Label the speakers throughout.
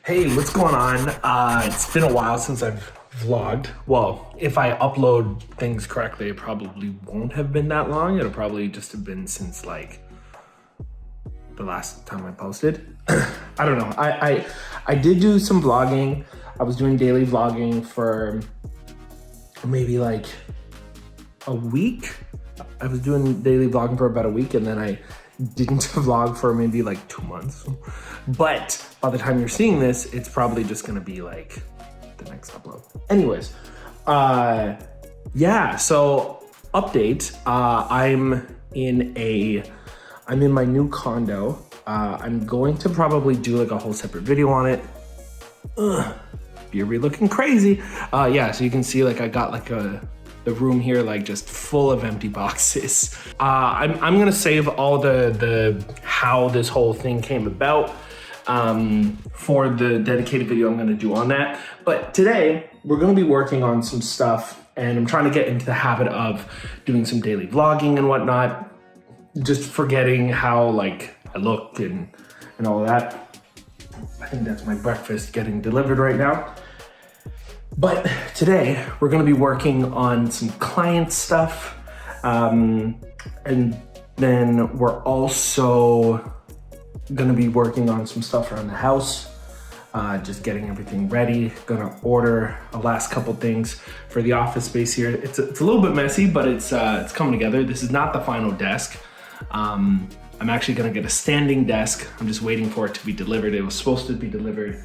Speaker 1: Hey, what's going on? It's been a while since I've vlogged. Well, if I upload things correctly, it probably won't have been that long. It'll probably just have been since like the last time I posted. I don't know. I did do some vlogging. I was doing daily vlogging for maybe like a week. I was doing daily vlogging for about a week, and then I didn't vlog for maybe like 2 months. But by the time you're seeing this, it's probably just gonna be like the next upload. Anyways, yeah, so update. I'm in my new condo. I'm going to probably do like a whole separate video on it. You're looking crazy. Yeah, so you can see like I got like the room here like just full of empty boxes. I'm gonna save all the how this whole thing came about for the dedicated video I'm gonna do on that. But today we're gonna be working on some stuff, and I'm trying to get into the habit of doing some daily vlogging and whatnot, just forgetting how like I look and all of that. I think that's my breakfast getting delivered right now. But today we're gonna be working on some client stuff. And then we're also gonna be working on some stuff around the house, just getting everything ready. Gonna order a last couple things for the office space here. It's a little bit messy, but it's coming together. This is not the final desk. I'm actually gonna get a standing desk. I'm just waiting for it to be delivered. It was supposed to be delivered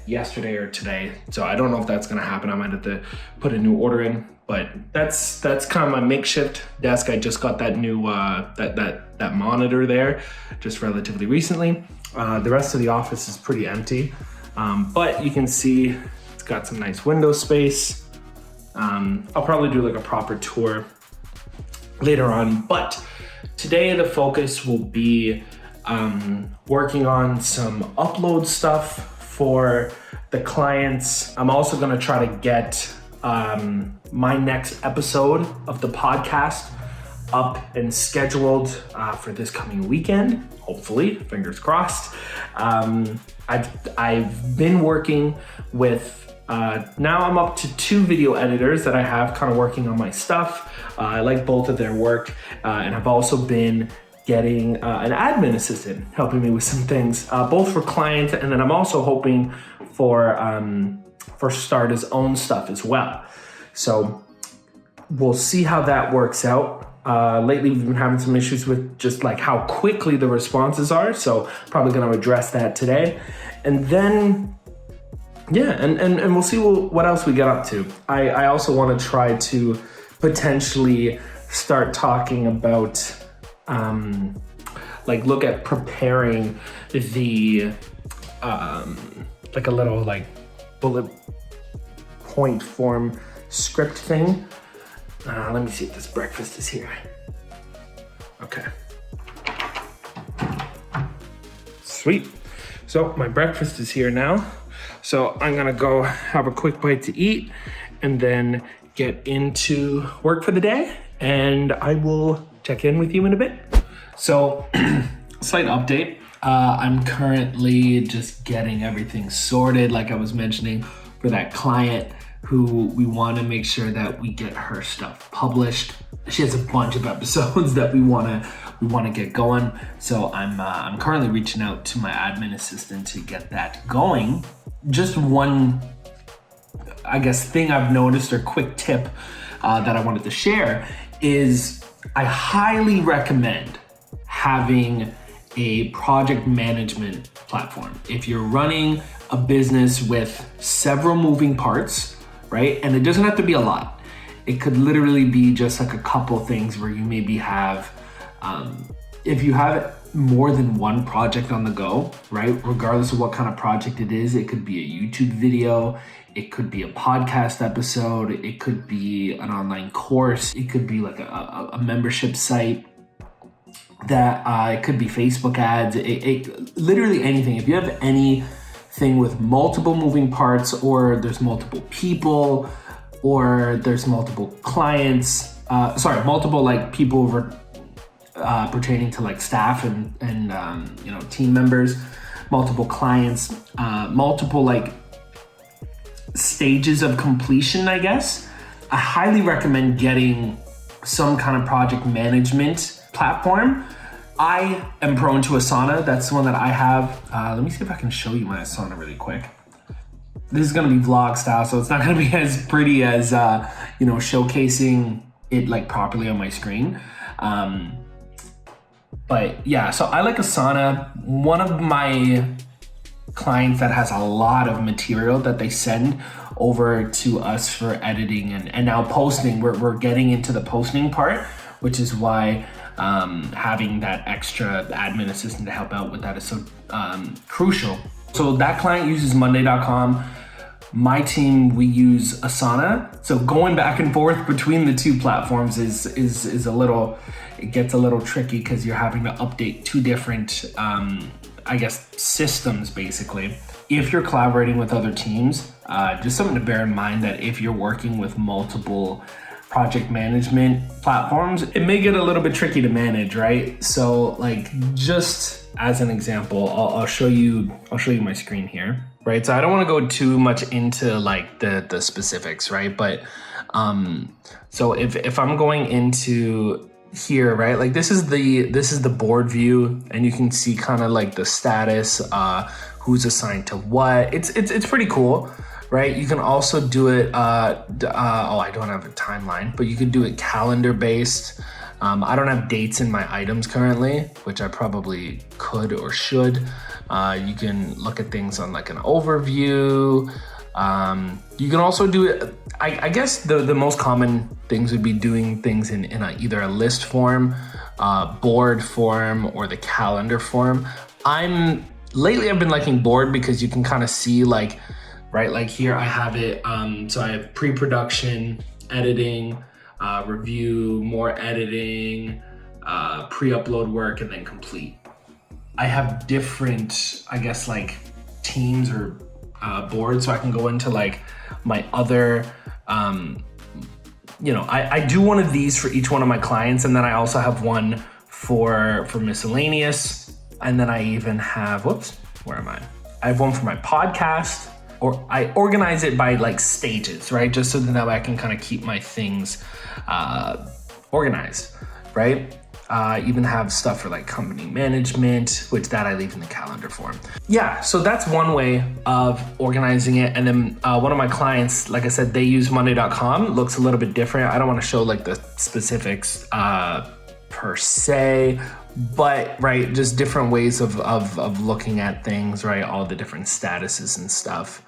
Speaker 1: yesterday or today, so I don't know if that's gonna happen. I might have to put a new order in, but that's kind of my makeshift desk. I just got that new that monitor there just relatively recently. The rest of the office is pretty empty, but you can see it's got some nice window space. I'll probably do like a proper tour later on, but today the focus will be working on some upload stuff for the clients. I'm also gonna try to get my next episode of the podcast up and scheduled for this coming weekend, hopefully, fingers crossed. I've been working with, now I'm up to 2 video editors that I have kind of working on my stuff. I like both of their work, and I've also been getting an admin assistant helping me with some things, both for clients, and then I'm also hoping for STARTA's own stuff as well. So we'll see how that works out. Lately we've been having some issues with just like how quickly the responses are, so probably gonna address that today. And then, yeah, and we'll see what else we get up to. I also wanna try to potentially start talking about like look at preparing the like a little like bullet point form script thing. Let me see if this breakfast is here. Okay. Sweet. So my breakfast is here now. So I'm gonna go have a quick bite to eat and then get into work for the day, and I will check in with you in a bit. So, slight update. I'm currently just getting everything sorted, like I was mentioning, for that client who we want to make sure that we get her stuff published. She has a bunch of episodes that we want to get going. So I'm currently reaching out to my admin assistant to get that going. Just one, I guess, thing I've noticed or quick tip that I wanted to share is I highly recommend having a project management platform. If you're running a business with several moving parts, right? And it doesn't have to be a lot. It could literally be just like a couple things where you maybe have, if you have more than one project on the go, right? Regardless of what kind of project it is, it could be a YouTube video, it could be a podcast episode, it could be an online course, it could be like a membership site, that it could be Facebook ads, it literally anything. If you have anything with multiple moving parts, or there's multiple people, or there's multiple clients, multiple like people pertaining to like staff and team members, multiple clients, multiple like stages of completion, I guess, I highly recommend getting some kind of project management platform. I am prone to Asana. That's the one that I have. Let me see if I can show you my Asana really quick. This is gonna be vlog style, so it's not gonna be as pretty as, showcasing it like properly on my screen. But yeah, so I like Asana. One of my clients that has a lot of material that they send over to us for editing and now posting. We're getting into the posting part, which is why having that extra admin assistant to help out with that is so crucial. So that client uses Monday.com. My team, we use Asana. So going back and forth between the two platforms is a little, it gets a little tricky because you're having to update two different, systems basically. If you're collaborating with other teams, just something to bear in mind that if you're working with multiple project management platforms, it may get a little bit tricky to manage, right? So like just as an example, I'll show you my screen here, right? So I don't want to go too much into like the specifics, right? But so if I'm going into here, right? Like this is the board view, and you can see kind of like the status, who's assigned to what. It's pretty cool, right? You can also do it, I don't have a timeline, but you could do it calendar based. I don't have dates in my items currently, which I probably could or should. You can look at things on like an overview. You can also do it, I guess the most common things would be doing things in either a list form, board form, or the calendar form. Lately I've been liking board because you can kind of see like, right, like here I have it, so I have pre-production, editing, review, more editing, pre-upload work, and then complete. I have different, I guess, like teams or boards, so I can go into like my other, I do one of these for each one of my clients, and then I also have one for miscellaneous, and then I even have, where am I? I have one for my podcast, or I organize it by like stages, right? Just so that I can kind of keep my things organized, right? Even have stuff for like company management, which that I leave in the calendar form. Yeah, so that's one way of organizing it. And then one of my clients, like I said, they use Monday.com. Looks a little bit different. I don't want to show like the specifics per se, but right, just different ways of looking at things, right? All the different statuses and stuff.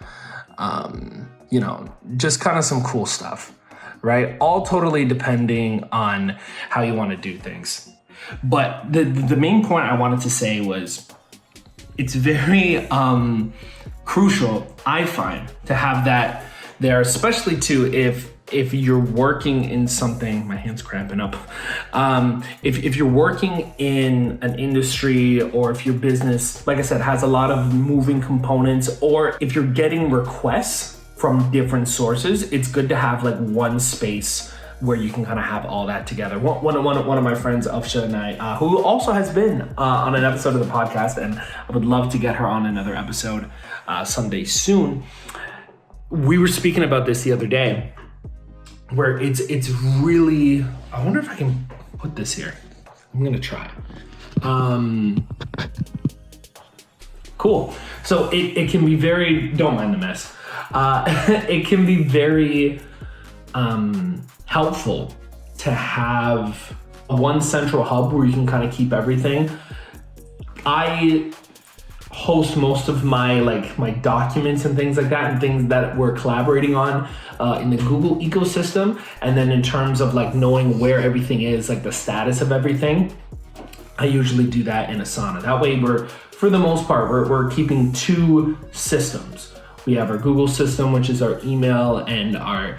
Speaker 1: Just kind of some cool stuff. Right? All totally depending on how you want to do things. But the main point I wanted to say was it's very crucial, I find, to have that there, especially too if you're working in something, my hand's cramping up. If you're working in an industry, or if your business, like I said, has a lot of moving components, or if you're getting requests from different sources, it's good to have like one space where you can kind of have all that together. One of my friends, Afsha, and I, who also has been on an episode of the podcast, and I would love to get her on another episode someday soon. We were speaking about this the other day, where it's really, I wonder if I can put this here. I'm gonna try. Cool. So it can be very, don't mind the mess. It can be very helpful to have one central hub where you can kind of keep everything. I host most of my documents and things like that, and things that we're collaborating on in the Google ecosystem. And then in terms of like knowing where everything is, like the status of everything, I usually do that in Asana. That way for the most part, we're keeping two systems. We have our Google system, which is our email and our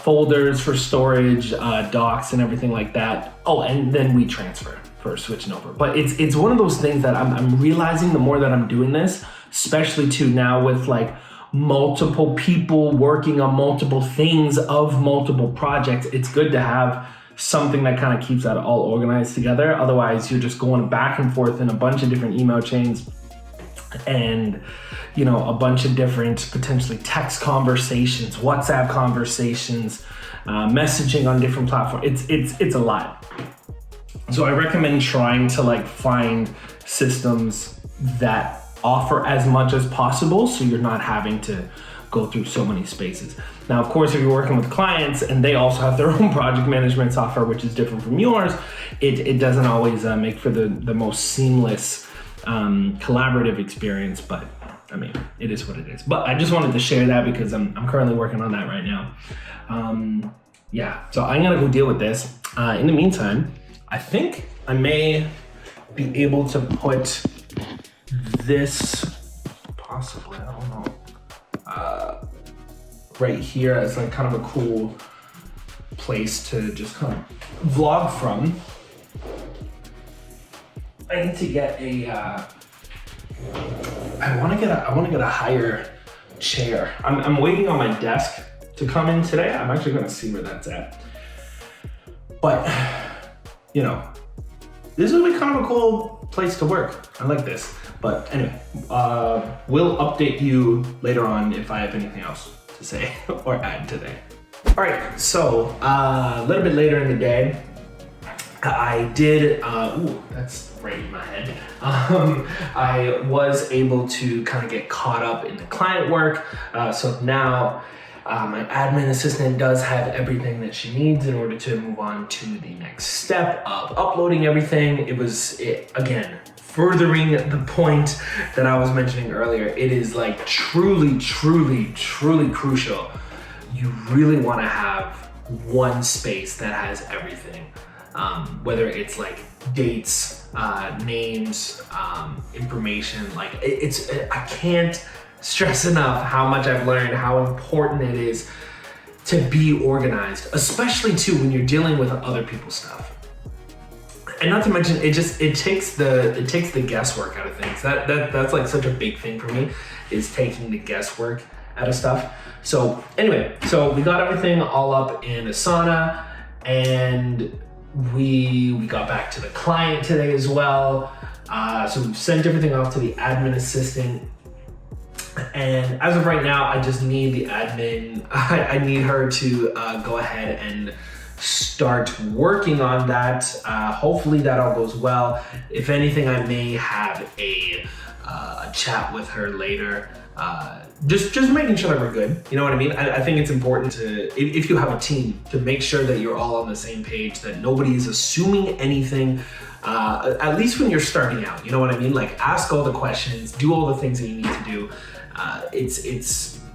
Speaker 1: folders for storage, docs and everything like that. Oh, and then we transfer for switching over. But it's one of those things that I'm realizing the more that I'm doing this, especially too now with like multiple people working on multiple things of multiple projects, it's good to have something that kind of keeps that all organized together. Otherwise, you're just going back and forth in a bunch of different email chains. and a bunch of different potentially text conversations, WhatsApp conversations, messaging on different platforms. It's a lot. So I recommend trying to like find systems that offer as much as possible, so you're not having to go through so many spaces. Now, of course, if you're working with clients and they also have their own project management software, which is different from yours, it doesn't always make for the most seamless collaborative experience, but I mean, it is what it is. But I just wanted to share that because I'm currently working on that right now. Yeah, so I'm gonna go deal with this. In the meantime, I think I may be able to put this, possibly, I don't know, right here as like kind of a cool place to just kind of vlog from. I need to get I want to get a higher chair. I'm waiting on my desk to come in today. I'm actually going to see where that's at. But this will be kind of a cool place to work. I like this. But anyway, we'll update you later on if I have anything else to say or add today. All right, so a little bit later in the day, I did, that's right in my head. I was able to kind of get caught up in the client work. So now my admin assistant does have everything that she needs in order to move on to the next step of uploading everything. Again, furthering the point that I was mentioning earlier, it is like truly crucial. You really want to have one space that has everything. Whether it's like dates, names, information, like I can't stress enough how much I've learned how important it is to be organized, especially too when you're dealing with other people's stuff. And not to mention, it takes the guesswork out of things. That's like such a big thing for me, is taking the guesswork out of stuff. So anyway, so we got everything all up in Asana, and we got back to the client today as well. So we've sent everything off to the admin assistant. And as of right now, I just need the admin. I need her to go ahead and start working on that. Hopefully that all goes well. If anything, I may have a chat with her later. Just making sure that we're good. You know what I mean? I think it's important to, if you have a team, to make sure that you're all on the same page, that nobody is assuming anything, at least when you're starting out. You know what I mean? Like, ask all the questions, do all the things that you need to do.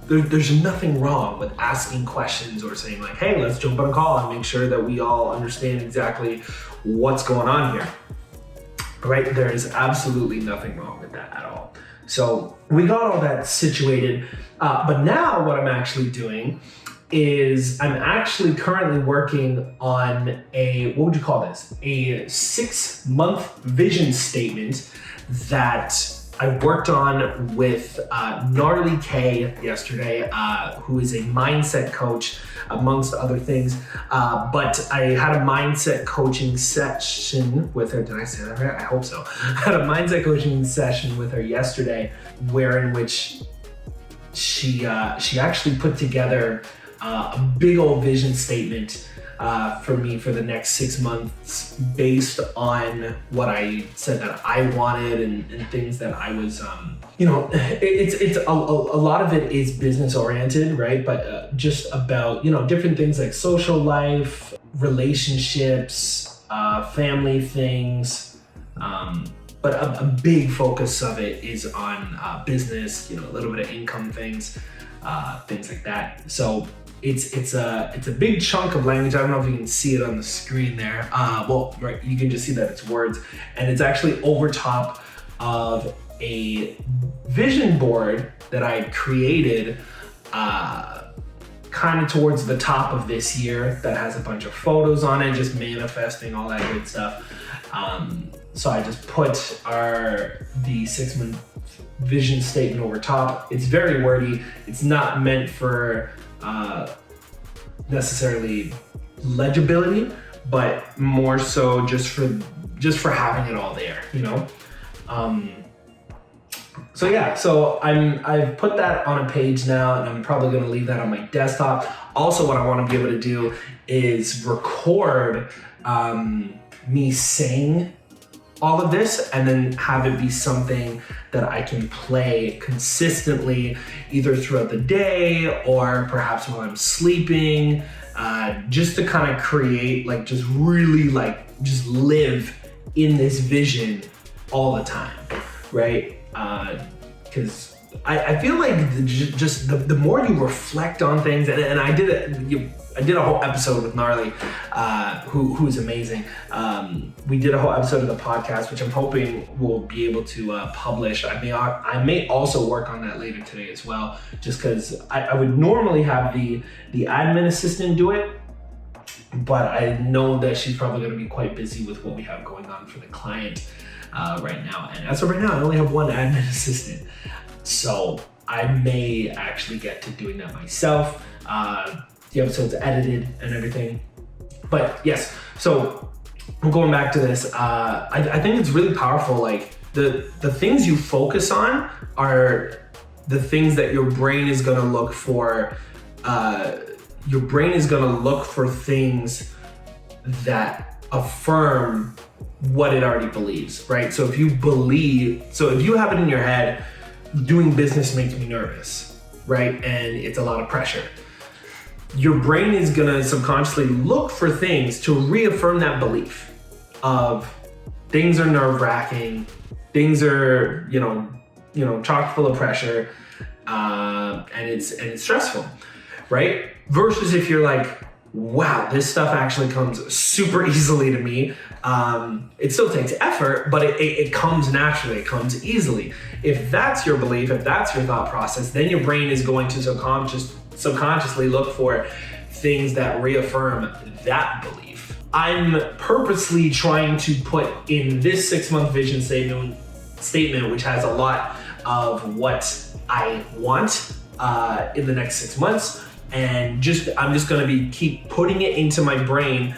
Speaker 1: There's nothing wrong with asking questions or saying like, hey, let's jump on a call and make sure that we all understand exactly what's going on here. Right? There is absolutely nothing wrong with that at all. So we got all that situated, but now what I'm actually doing is I'm actually currently working on what would you call this? A 6-month vision statement that I worked on with Gnarly K yesterday, who is a mindset coach, amongst other things. But I had a mindset coaching session with her. Did I say that right? I hope so. I had a mindset coaching session with her yesterday, in which she actually put together a big old vision statement for me for the next 6 months, based on what I said that I wanted and things that I was, it's a lot of it is business oriented, right? But just about, different things like social life, relationships, family things. But a big focus of it is on business, a little bit of income things like that. So it's a big chunk of language. I don't know if you can see it on the screen there. Well, right, you can just see that it's words, and it's actually over top of a vision board that I created kind of towards the top of this year, that has a bunch of photos on it, just manifesting, all that good stuff. So I just put the 6-month vision statement over top. It's very wordy. It's not meant for necessarily legibility, but more so just for having it all there, So yeah, so I've put that on a page now, and I'm probably going to leave that on my desktop. Also, what I want to be able to do is record me saying all of this, and then have it be something that I can play consistently, either throughout the day or perhaps while I'm sleeping, just to kind of create, like, just really, like, just live in this vision all the time, right? Because I feel like just the more you reflect on things, and I did a whole episode with Gnarly, who's amazing. We did a whole episode of the podcast, which I'm hoping we'll be able to publish. I may also work on that later today as well, just because I would normally have the admin assistant do it, but I know that she's probably going to be quite busy with what we have going on for the client right now. And as of right now, I only have one admin assistant. So I may actually get to doing that myself. The episode's edited and everything. But yes, so I'm going back to this. I think it's really powerful. Like the things you focus on are the things that your brain is gonna look for. Your brain is gonna look for things that affirm what it already believes, right? So if you have it in your head, doing business makes me nervous, right? And it's a lot of pressure. Your brain is gonna subconsciously look for things to reaffirm that belief of things are nerve-wracking, things are, chock full of pressure, and it's stressful, right? Versus if you're like, wow, this stuff actually comes super easily to me. It still takes effort, but it comes naturally, it comes easily. If that's your belief, if that's your thought process, then your brain is going to subconsciously look for things that reaffirm that belief. I'm purposely trying to put in this 6-month vision statement, which has a lot of what I want in the next 6 months. And I'm just gonna keep putting it into my brain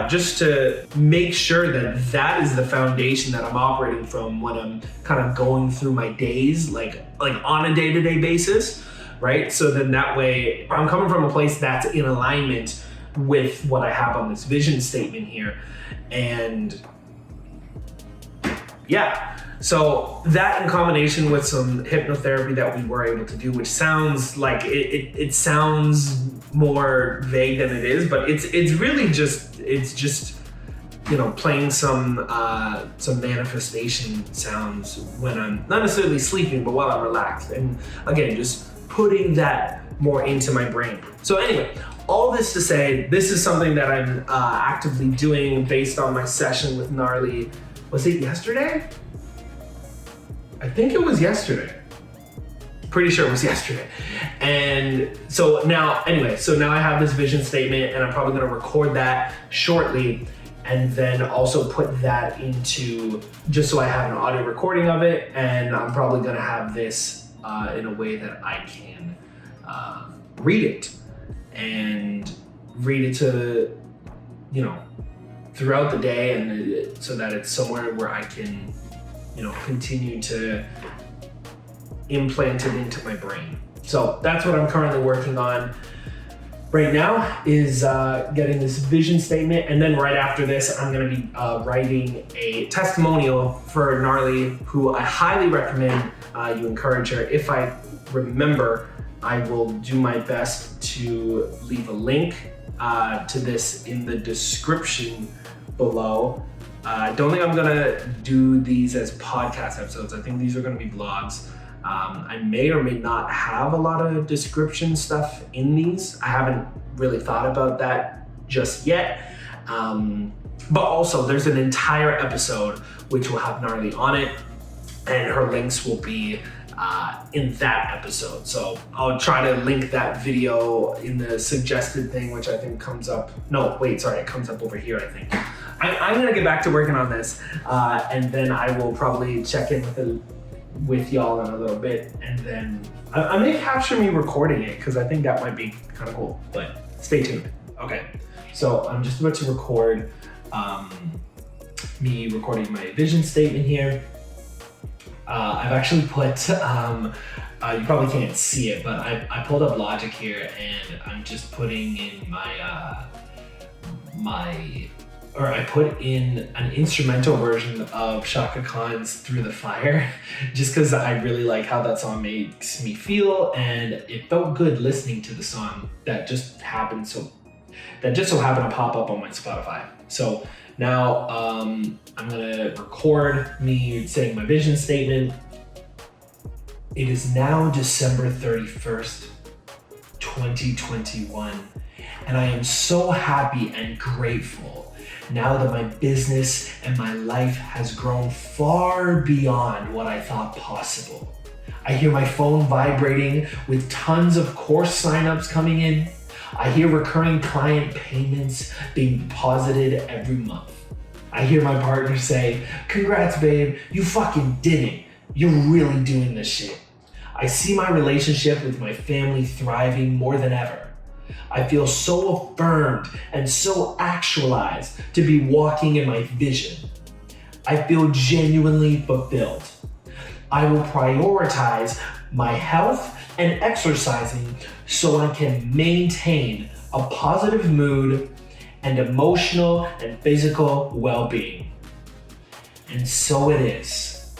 Speaker 1: just to make sure that is the foundation that I'm operating from when I'm kind of going through my days, like on a day-to-day basis, right? So then that way I'm coming from a place that's in alignment with what I have on this vision statement here. And yeah, so that in combination with some hypnotherapy that we were able to do, which sounds like it sounds more vague than it is, but it's really just playing some manifestation sounds when I'm not necessarily sleeping, but while I'm relaxed, and again just putting that more into my brain. So anyway, all this to say, this is something that I'm actively doing based on my session with Gnarly. Was it yesterday? I think it was yesterday. Pretty sure it was yesterday. And so now I have this vision statement, and I'm probably gonna record that shortly, and then also put that into, just so I have an audio recording of it, and I'm probably gonna have this in a way that I can read it, and read it to, throughout the day, and so that it's somewhere where I can, continue to implant it into my brain. So that's what I'm currently working on right now, is getting this vision statement. And then right after this, I'm gonna be writing a testimonial for Gnarly, who I highly recommend you encourage her. If I remember, I will do my best to leave a link to this in the description below. I don't think I'm gonna do these as podcast episodes. I think these are gonna be vlogs. I may or may not have a lot of description stuff in these. I haven't really thought about that just yet. But also there's an entire episode which will have Gnarly on it, and her links will be in that episode. So I'll try to link that video in the suggested thing, which I think comes up. No, wait, sorry, it comes up over here, I think. I'm gonna get back to working on this, and then I will probably check in with y'all in a little bit, and then I may capture me recording it, because I think that might be kind of cool, but stay tuned. Okay, so I'm just about to record me recording my vision statement here. I've actually put, you probably can't see it, but I pulled up Logic here and I'm just putting in I put in an instrumental version of Shaka Khan's Through the Fire, just because I really like how that song makes me feel, and it felt good listening to the song that just so happened to pop up on my Spotify. So now I'm gonna record me saying my vision statement. It is now December 31st, 2021, and I am so happy and grateful now that my business and my life has grown far beyond what I thought possible. I hear my phone vibrating with tons of course signups coming in. I hear recurring client payments being deposited every month. I hear my partner say, "Congrats, babe, you fucking did it. You're really doing this shit." I see my relationship with my family thriving more than ever. I feel so affirmed and so actualized to be walking in my vision. I feel genuinely fulfilled. I will prioritize my health and exercising so I can maintain a positive mood and emotional and physical well-being. And so it is.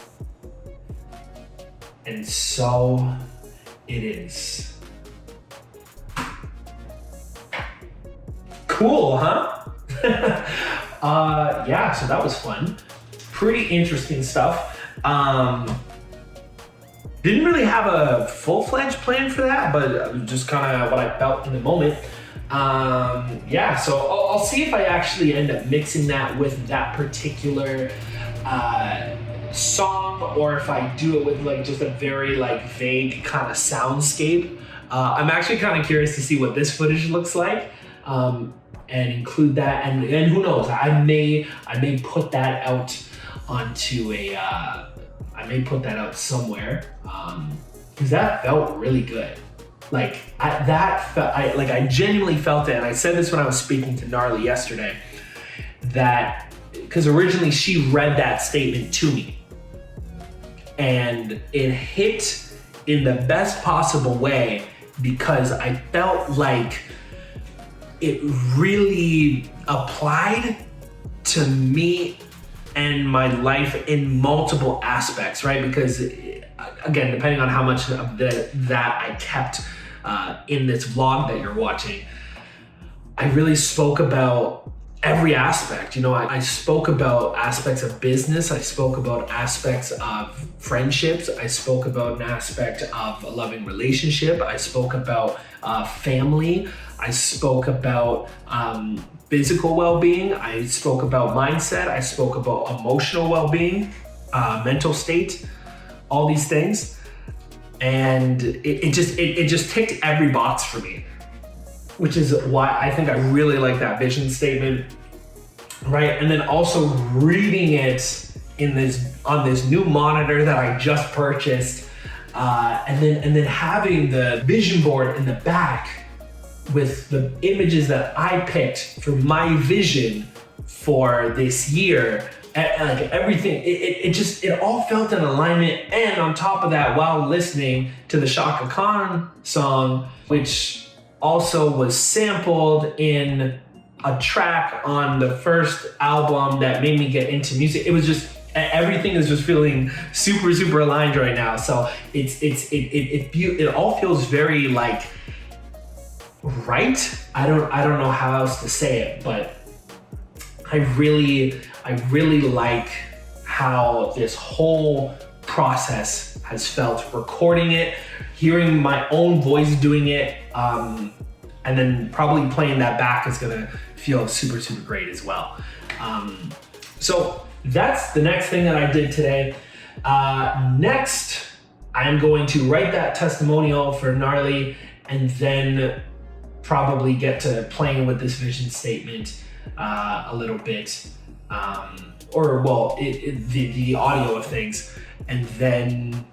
Speaker 1: And so it is. Cool, huh? Yeah, so that was fun. Pretty interesting stuff. Didn't really have a full-fledged plan for that, but just kind of what I felt in the moment. Yeah, so I'll see if I actually end up mixing that with that particular song, or if I do it with like just a very like vague kind of soundscape. I'm actually kind of curious to see what this footage looks like. And include that, and who knows, I may put that out onto I may put that out somewhere, because that felt really good. Like I genuinely felt it, and I said this when I was speaking to Gnarly yesterday, that because originally she read that statement to me, and it hit in the best possible way, because I felt like it really applied to me and my life in multiple aspects, right? Because again, depending on how much of that I kept in this vlog that you're watching, I really spoke about every aspect. You know, I spoke about aspects of business. I spoke about aspects of friendships. I spoke about an aspect of a loving relationship. I spoke about family. I spoke about physical well-being. I spoke about mindset. I spoke about emotional well-being, mental state, all these things. And it just ticked every box for me, which is why I think I really like that vision statement, right? And then also reading it on this new monitor that I just purchased, and then having the vision board in the back with the images that I picked for my vision for this year. And like everything, it all felt in alignment. And on top of that, while listening to the Shaka Khan song, which also was sampled in a track on the first album that made me get into music, it was just, everything is just feeling super, super aligned right now. So it all feels very like right. I don't know how else to say it, but I really like how this whole process has felt, recording it, hearing my own voice doing it, and then probably playing that back is gonna feel super, super great as well. So that's the next thing that I did today. Next, I'm going to write that testimonial for Gnarly, and then probably get to playing with this vision statement a little bit, or well, the audio of things, and then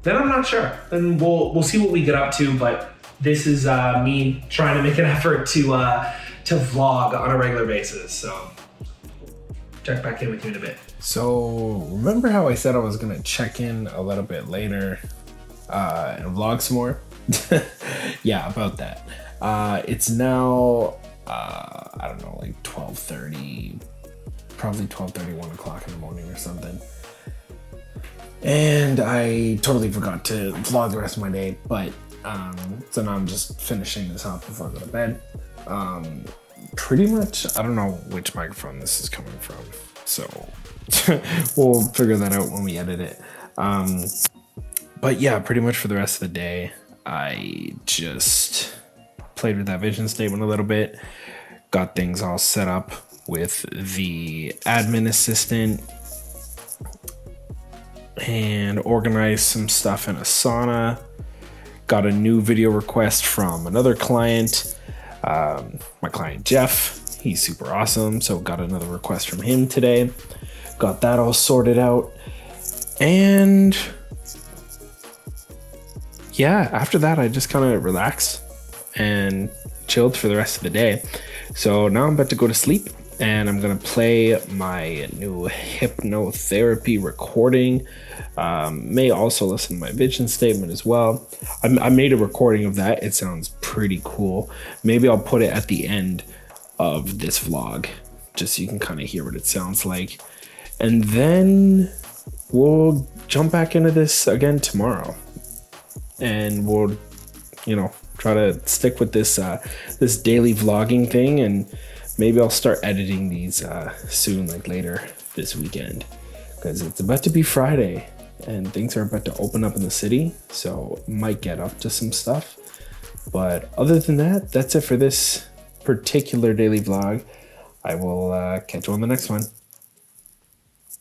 Speaker 1: I'm not sure. Then we'll see what we get up to. But this is me trying to make an effort to vlog on a regular basis. So check back in with you in a bit.
Speaker 2: So remember how I said I was gonna check in a little bit later and vlog some more? Yeah, about that. It's now I don't know, like 12:30, probably 12:30, 1 o'clock in the morning or something. And I totally forgot to vlog the rest of my day, but so now I'm just finishing this up before I go to bed. Pretty much, I don't know which microphone this is coming from, so we'll figure that out when we edit it. But yeah, pretty much for the rest of the day, I just played with that vision statement a little bit, got things all set up with the admin assistant, and organized some stuff in Asana. Got a new video request from another client, my client Jeff. He's super awesome, so got another request from him today. Got that all sorted out, and yeah, after that I just kind of relaxed and chilled for the rest of the day. So now I'm about to go to sleep, and I'm gonna play my new hypnotherapy recording. May also listen to my vision statement as well. I made a recording of that. It sounds pretty cool. Maybe I'll put it at the end of this vlog, just so you can kind of hear what it sounds like. And then we'll jump back into this again tomorrow, and we'll, you know, try to stick with this this daily vlogging thing, and maybe I'll start editing these soon, like later this weekend, because it's about to be Friday and things are about to open up in the city, so might get up to some stuff. But other than that, that's it for this particular daily vlog. I will catch you on the next one.